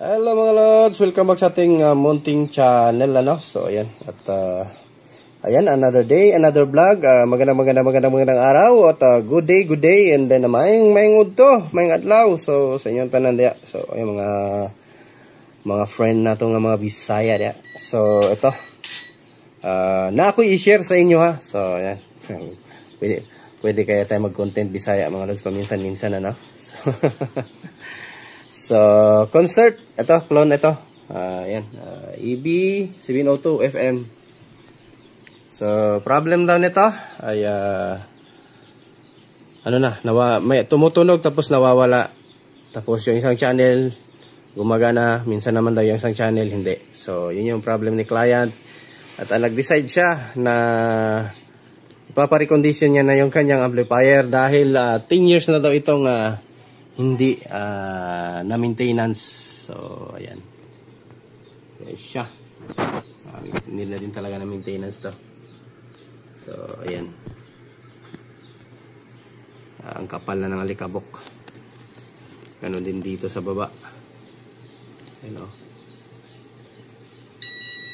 Hello mga lods, welcome back sa ating mounting channel, ano. So ayan, at ayan, another day, another vlog. Magandang araw at good day, and then maayong udto, maayong adlaw. So sa inyong tanan diya. So ayan, mga friend nato nga mga Bisaya diya. So ito, na ako i-share sa inyo, ha. So ayan, pwede kaya tayo mag-content Bisaya mga lods paminsan-minsan, ano. So, concert, ito, clone ito. Ayan, EB 702 FM. So, problem daw nito ay may tumutunog tapos nawawala. Tapos yung isang channel gumagana, minsan naman daw yung isang channel hindi. So, yun yung problem ni client. At nag-decide siya na ipaparecondition niya na yung kanyang amplifier dahil 10 years na daw itong hindi na maintenance. So ayan, siya hindi na din talaga na maintenance to. So ayan, ang kapal na ng alikabok. Ganon din dito sa baba, you know.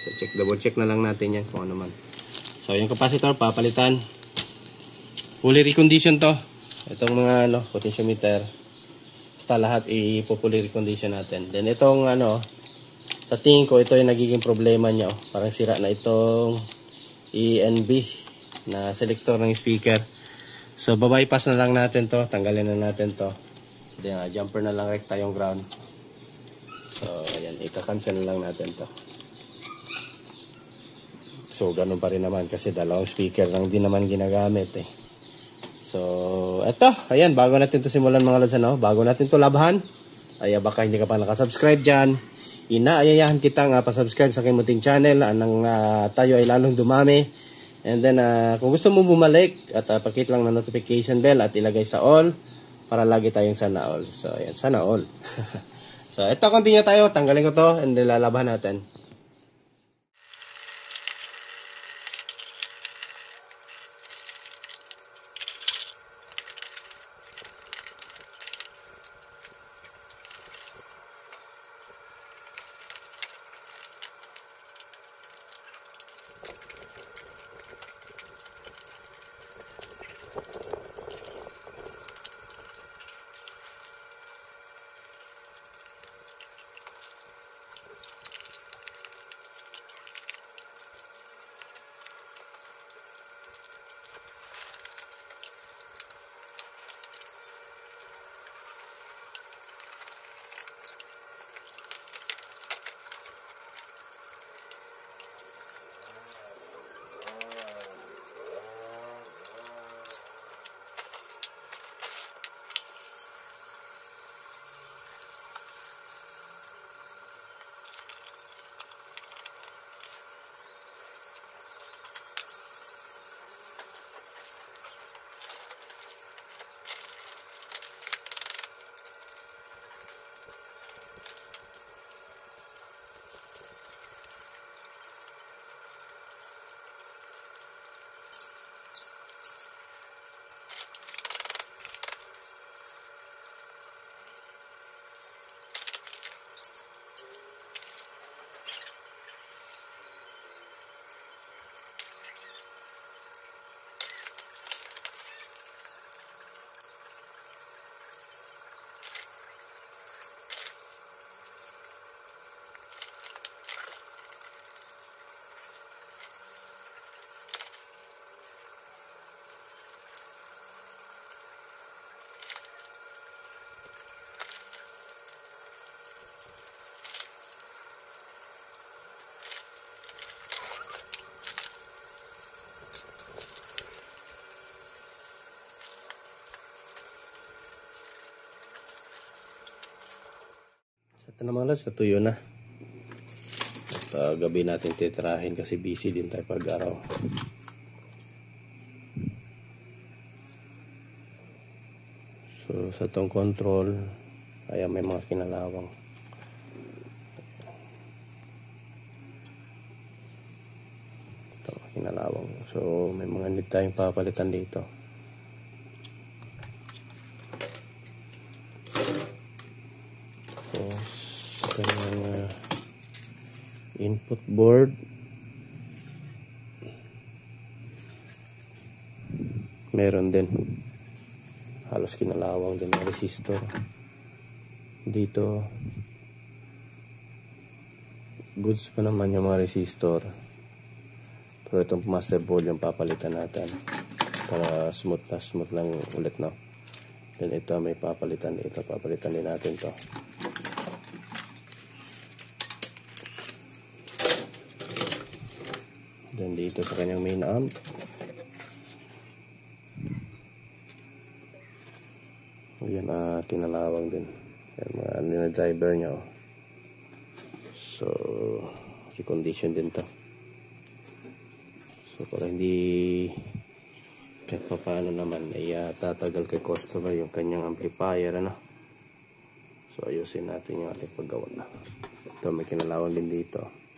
So double check na lang natin yan kung ano man. So yung capacitor papalitan, fully recondition to. Itong mga potentiometer lahat i-fully recondition natin. Then itong sa tingin ko ito yung nagiging problema niya. Parang sira na itong ENB na selector ng speaker. So babypass na lang natin to, tanggalin na natin to. Then jumper na lang rekta yung ground. So ayan, ika-cancel na lang natin to. So ganun pa rin naman kasi dalawang speaker lang din naman ginagamit eh. So, eto, ayan, bago natin to simulan mga lods, bago natin to labhan, ay baka hindi ka pa nakasubscribe dyan, inaayayahan kitang pasubscribe sa aking munting channel, nang tayo ay lalong dumami. And then, kung gusto mo bumalik, at pakit lang na notification bell at ilagay sa all, para lagi tayong sana all. So, ayan, sana all. So, eto, continue tayo, tanggalin ko to, and then lalabahan natin. Ito na mga lods, natuyo na. gabi natin titirahin kasi busy din tayo pag araw. So sa tong control, ayan, may mga kinalawang. Ito, kinalawang. So may mga need tayong papalitan dito. Tapos kanyang input board, meron din halos kinalawang din ang resistor dito. Goods pa naman yung mga resistor, pero itong master board yung papalitan natin para smooth lang ulit, no? Then ito may papalitan dito, papalitan din natin to. Then dito sa kanyang main amp, yan, kinalawang din. Yan, mga ano na driver nyo. So recondition din to. So para hindi kahit pa paano naman ay tatagal kay customer yung kanyang amplifier, ano. So ayusin natin yung ating paggawa na. Ito may kinalawang din dito.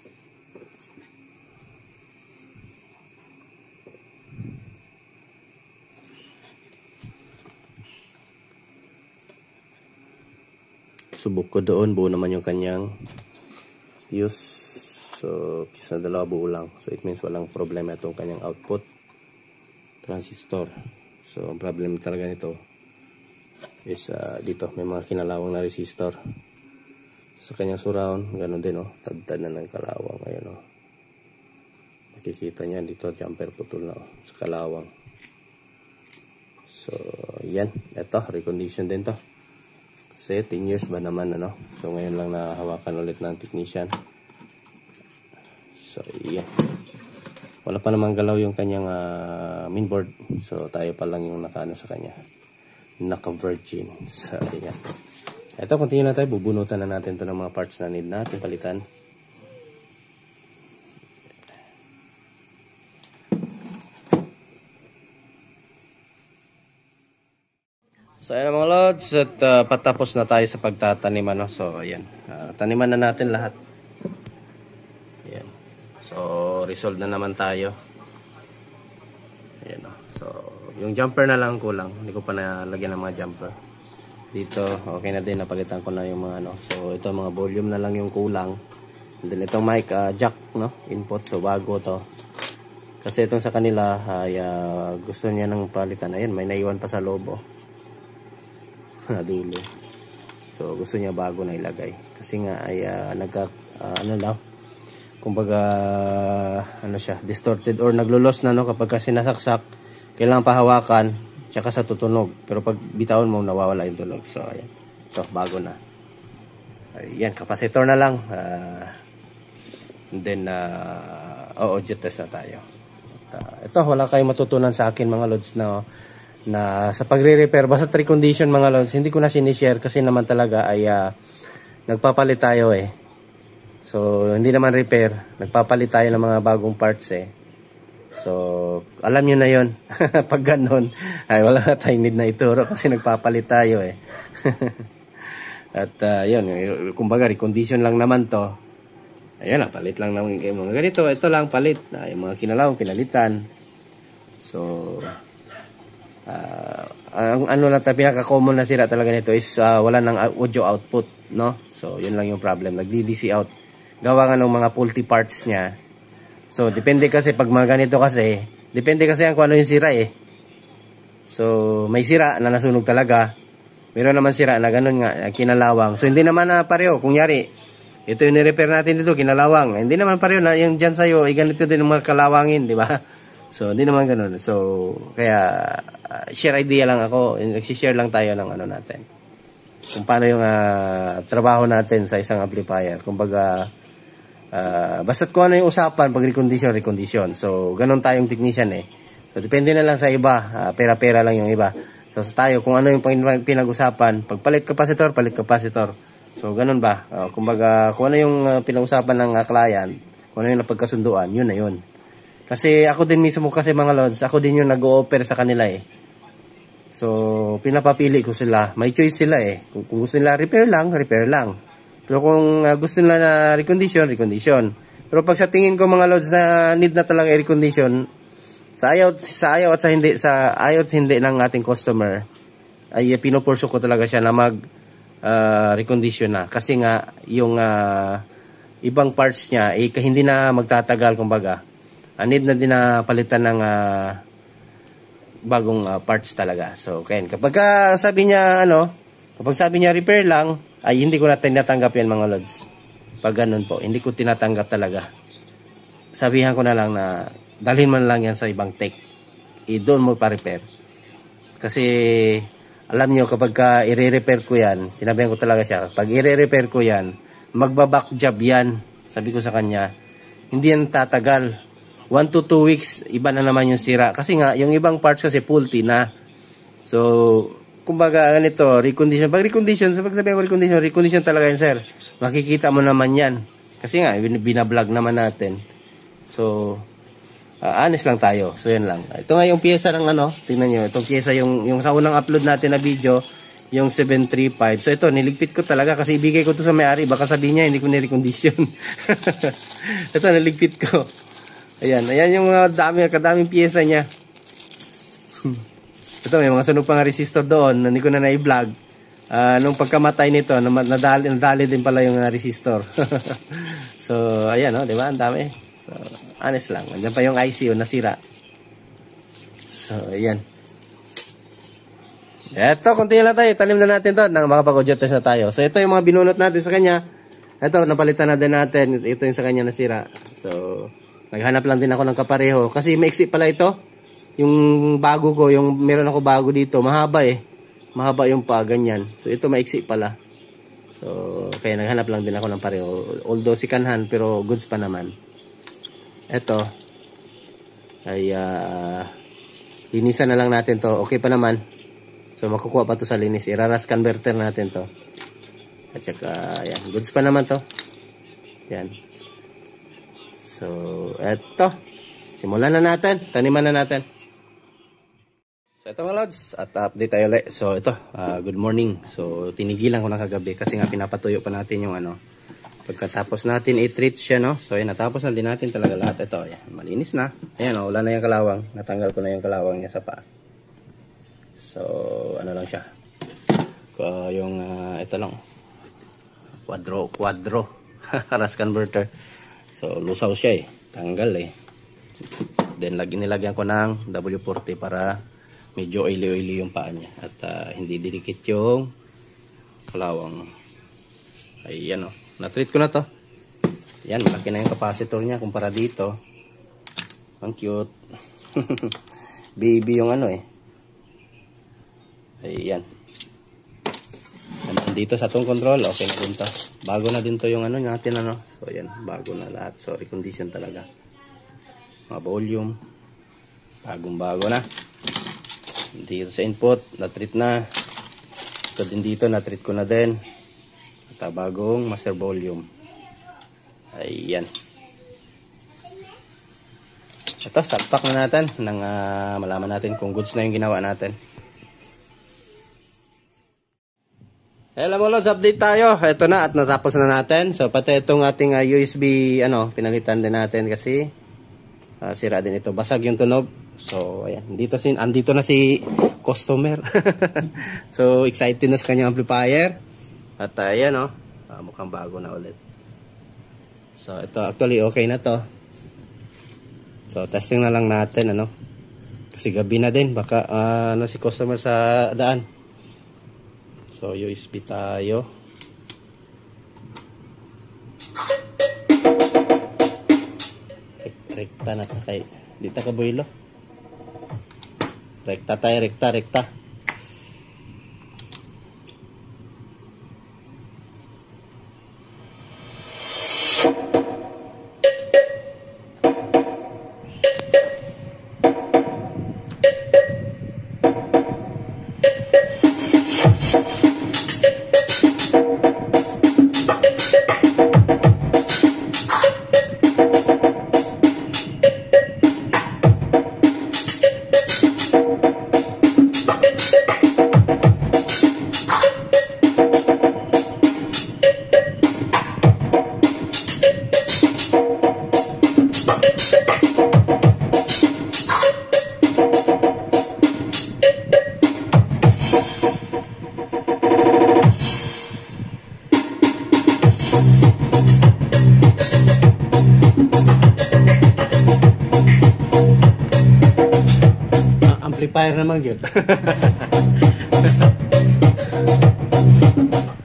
Subok ko doon, buo naman yung kanyang fuse. So fuse na dalawa, buo lang. So it means walang problema itong kanyang output transistor. So ang problem talaga nito is dito may mga kinalawang na resistor. Sa kanyang surround, ganoon din, oh, tad-tad na ng kalawang. Ayun, oh. Makikita niya dito, jumper putol na, oh, sa kalawang. So yan, ito recondition din to. Kasi 10 years ba naman, ano. So ngayon lang nahawakan ulit ng technician. So yeah, wala pa namang galaw yung kanyang mainboard. So tayo pa lang yung nakaano sa kanya, naka virgin. So yeah, ito, continue na tayo. Bubunutan na natin to ng mga parts na need natin palitan. So ayan mga lods, at patapos na tayo sa pagtatanim, ano. So ayan, taniman na natin lahat. Ayan. So resolve na naman tayo. Ayan, oh. So yung jumper na lang kulang, hindi ko pa nalagyan ng mga jumper. Dito okay na din, napalitan ko na yung mga ano. So ito mga volume na lang yung kulang. And then itong mic jack, no, input, so bago to. Kasi itong sa kanila ay gusto niya ng palitan. Ayan, may naiwan pa sa loob, oh. Dulo. So gusto niya bago na ilagay kasi nga ay ano daw, kumbaga ano siya, distorted or naglo-loss na, no, kapag kasi nasaksak, kailangan pahawakan tsaka sa tutunog, pero pag bitawan mo nawawala yung tunog. So ayan, so bago na. Ayan, capacitor na lang, and then audio test na tayo. Ito, wala kayong matutunan sa akin mga lods na sa pagre-repair, basta recondition mga lods, hindi ko na sinishare kasi naman talaga ay nagpapalit tayo, eh. So hindi naman repair, nagpapalit tayo ng mga bagong parts, eh. So alam nyo na yon. Pag ganon ay wala na tayong need na ituro kasi nagpapalit tayo, eh. At yun, kumbaga recondition lang naman to. Ayan, palit lang naman yung mga ganito. Ito lang palit, yung mga kinalawang pinalitan. So ang ano lang, pinaka-common na sira talaga nito is wala ng audio output, no? So yun lang yung problem, nagdi-DC out. Gawa nga ng mga faulty parts niya. So depende kasi pag mga ganito kasi, depende kasi kung ano yung sira, eh. So may sira na nasunog talaga. Meron naman sira na ganun nga, kinalawang. So hindi naman pareho. Kung yari, ito yung ni-repair natin dito, kinalawang. Hindi naman pareho na yung dyan sa'yo, ganito din ang mga kalawangin, di ba? So hindi naman ganun. So kaya share idea lang ako, nag-share lang tayo ng ano natin, kung paano yung trabaho natin sa isang amplifier. Kumbaga basta't kung ano yung usapan pag recondition. So ganun tayong technician, eh. So depende na lang sa iba, pera-pera lang yung iba. So sa tayo, kung ano yung pinag-usapan, pag palit capacitor, So, ganun ba? Kumbaga, kung ano yung pinag-usapan ng client, kung ano yung napagkasunduan, yun na yun. Kasi ako din mismo kasi mga lods, ako din yung nag-o-offer sa kanila eh. So, pinapapili ko sila. May choice sila eh. Kung gusto nila repair lang, repair lang. Pero kung gusto nila na recondition, recondition. Pero pag sa tingin ko mga lods na need na talaga i-recondition, sa ayaw at sa ayaw at hindi ng ating customer, ay pinupurso ko talaga siya na mag recondition na. Kasi nga, yung ibang parts niya, hindi na magtatagal kumbaga. Need na din na palitan ng bagong parts talaga. So, kapag sabi niya kapag sabi niya repair lang, ay hindi ko na tinatanggap yan mga lods. Pag ganun po, hindi ko tinatanggap talaga. Sabihan ko na lang na dalhin man lang yan sa ibang tech. Doon mo pa-repair. Kasi alam nyo kapag i-repair ko yan, sinabihan ko talaga siya, pag i-repair ko yan, magbaback job yan. Sabi ko sa kanya, hindi yan tatagal. 1 to 2 weeks, iba na naman yung sira. Kasi nga, yung ibang parts kasi faulty na. So, kumbaga, ganito, recondition. Pag recondition, pag sabihin ko recondition talaga yan, sir. Makikita mo naman yan. Kasi nga, binablog naman natin. So, honest lang tayo. So, yan lang. Ito nga yung pyesa ng tingnan nyo. Itong pyesa, yung sa unang upload natin na video, yung 735. So, ito, niligpit ko talaga kasi ibigay ko to sa may-ari. Baka sabihin niya, hindi ko ni-recondition. Ito, niligpit ko. Ayan yung mga kadaming pyesa niya. Ito, may mga sunog pang resistor doon, hindi ko na na-vlog. Nung pagkamatay nito, nadali din pala yung resistor. So, ayan, di ba? Ang dami. So, honest lang. Andiyan pa yung IC, nasira. So, ayan. Eto, continue lang tayo. Tanim na natin to. Makapag-audio test na tayo. So, ito yung mga binunot natin sa kanya. Ito, napalitan na din natin. Ito yung sa kanya nasira. So, naghanap lang din ako ng kapareho. Kasi maiksi pala ito. Yung bago ko, yung meron ako bago dito, mahaba eh. Mahaba yung pa, ganyan. So, ito maiksi pala. So, kaya naghanap lang din ako ng pareho. Although sikanhan, pero goods pa naman. Ito, ay linisan na lang natin to. Okay pa naman. So, makukuha pa to sa linis. Iraras converter natin to. At saka, yan. Goods pa naman to. Yan. So, eto. Simulan na natin. Taniman na natin. So, ito mga lods. At update tayo ulit. So, ito. Good morning. So, tinigilan ko na kagabi kasi nga pinapatuyo pa natin yung pagkatapos natin i-treat siya, no? So, ayan. Natapos na din natin talaga lahat. Ito, ayan. Malinis na. Ayan, wala na yung kalawang. Natanggal ko na yung kalawang niya sa paa. So, ano lang siya. Ito lang. Quadro. Ras converter. So, lusaw siya eh. Tanggal eh. Then, nilagyan ko ng W40 para medyo oily-oily yung paa niya. At hindi didikit yung kalawang. Ayan o. Na-treat ko na to. Yan, malaki na yung capacitor niya kumpara dito. Ang cute. Baby yung eh. Ayan. Dito sa tong control, okay na din to. Bago na din to yung natin So, ayan, bago na lahat. So, recondition talaga. Mga volume. Bagong-bago na. Dito sa input, na-treat na. Ito din dito, na-treat ko na din. At bagong master volume. Ayan. Ito, salpak na natin nang malaman natin kung goods na yung ginawa natin. Hello mga lods, update tayo. Ito na at natapos na natin. So pati itong ating USB pinalitan din natin kasi sira din ito. Basag yung tunog. So ayan, andito na si customer. So excited na sa kanyang amplifier. At ayan mukhang bago na ulit. So ito actually okay na to. So testing na lang natin kasi gabi na din baka si customer sa daan. So, USB tayo. Rekta na kay dito ka boylo. Rekta tayo, rekta. Amplifier naman yun.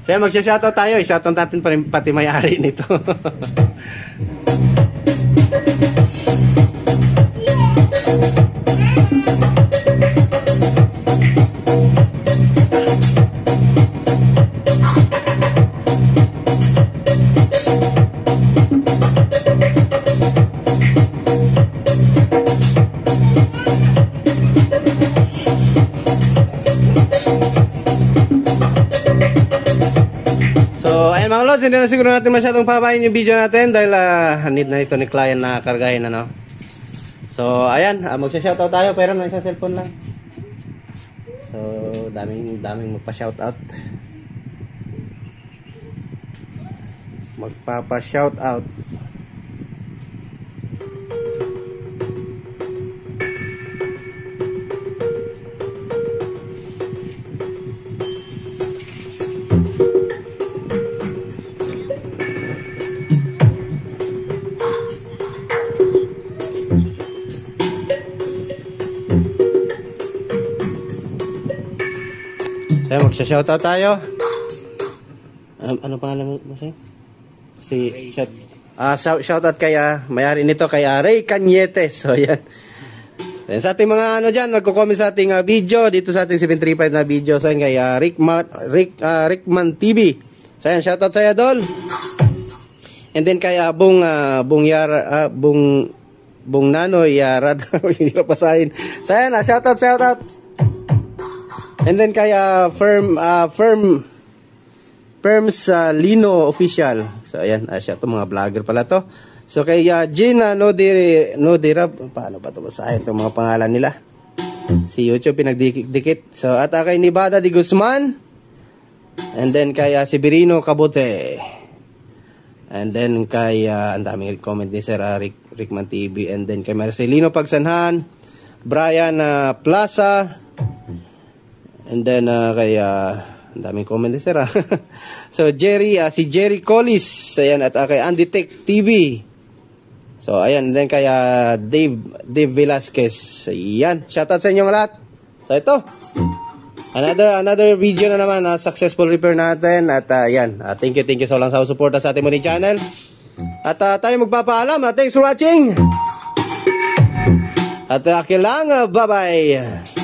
Kaya magsya-shoutout tayo. I-shoutout natin pa rin pati may-ari nito. Mga lods, hindi na siguro natin masyadong papayin yung video natin dahil need na ito ni client na kargahin, ano. So ayan, magsha-shoutout tayo pero nang isang cellphone lang. So daming magpa-shoutout. Magpapa-shoutout. Kaya magsha-shoutout tayo. Ano pangalan mo, sir? Shoutout kay may-ari nito kay Ray Cañete. So yan. Then, sa ating mga ano diyan, nagko-comment sa ating video dito sa ating 735 na video sa kay Rickman TV. So yan, shoutout sa iyo, Dol. And then kay Bung Nanoy Yarad. Hirap pasahin. So yan, shoutout. And then kaya Firms Lino Official. So ayan, siya to, mga vlogger pala to. So kaya Gina Nodirab, paano ba to basahin itong mga pangalan nila? Si YouTube pinagdikit. So at kay Nibada Di Guzman. And then kaya si Birino Cabote. And then kaya ang daming comment ni Sir Rickman TV. And then kay Marcelino Pagsanhan, Brian Plaza. And then kaya ang daming comment ni Sir. So si Jerry Collis, ayan, at kay Andy Tech TV. So ayan, and then kaya Dave Velasquez. Ayan, shoutout sa inyong lahat. So ito, another video na naman, successful repair natin. At ayan, thank you sa walang sawang suporta sa ating Money Channel. At tayo magpapaalam. Thanks for watching. At lang, bye-bye.